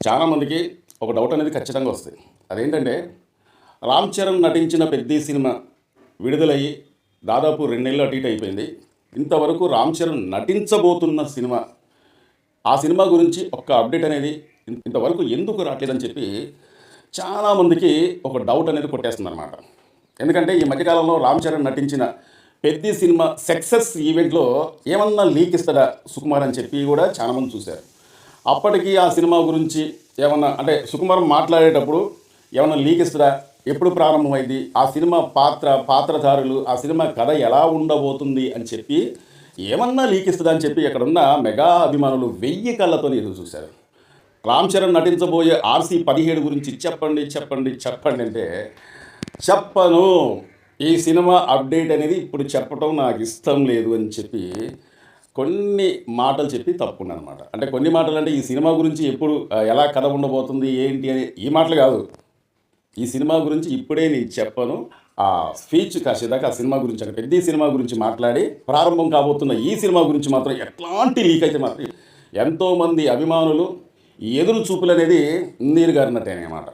చాలామందికి ఒక డౌట్ అనేది ఖచ్చితంగా వస్తుంది. అదేంటంటే, రామ్ చరణ్ నటించిన 'పెద్ది' సినిమా విడుదలయ్యి దాదాపు 2 నెలలు అటు ఇటు అయిపోయింది. ఇంతవరకు రామ్ చరణ్ నటించబోతున్న సినిమా, ఆ సినిమా గురించి ఒక్క అప్డేట్ అనేది ఇంతవరకు ఎందుకు రావట్లేదని చెప్పి చాలామందికి ఒక డౌట్ అనేది కొట్టేస్తుందన్నమాట. ఎందుకంటే ఈ మధ్యకాలంలో రామ్ చరణ్ నటించిన 'పెద్ది' సినిమా సక్సెస్ ఈవెంట్లో ఏమన్నా లీక్ ఇస్తాడా సుకుమార్ అని చెప్పి కూడా చాలామంది చూశారు. అప్పటికి ఆ సినిమా గురించి ఏమన్నా అంటే సుకుమార్ మాట్లాడేటప్పుడు ఏమన్నా లీక్ ఇస్తాడా, ఎప్పుడు ప్రారంభమైంది, ఆ సినిమా పాత్రధారులు, ఆ సినిమా కథ ఎలా ఉండబోతుంది అని చెప్పి ఏమన్నా లీక్ ఇస్తుందా అని చెప్పి అక్కడున్న మెగా అభిమానులు 1000 కళ్ళతో ఎదురు చూశారు. రామ్ చరణ్ నటించబోయే RC-17 గురించి చెప్పండి అంటే చెప్పను, ఈ సినిమా అప్డేట్ అనేది ఇప్పుడు చెప్పడం నాకు ఇష్టం లేదు అని చెప్పి కొన్ని మాటలు చెప్పి తప్పుకున్నాను అనమాట. అంటే కొన్ని మాటలు అంటే ఈ సినిమా గురించి ఎప్పుడు ఎలా కథ ఉండబోతుంది ఏంటి అని ఈ మాటలు కాదు. ఈ సినిమా గురించి ఇప్పుడే నేను చెప్పను, ఆ స్పీచ్ కాసేదాకా ఆ సినిమా గురించి అంటే 'పెద్ది' సినిమా గురించి మాట్లాడి ప్రారంభం కాబోతున్న ఈ సినిమా గురించి మాత్రం ఎట్లాంటి లీక్ అయితే మాత్రం ఎంతోమంది అభిమానులు ఎదురు చూపులు అనేది నీరు గారినట్టే అన్నమాట.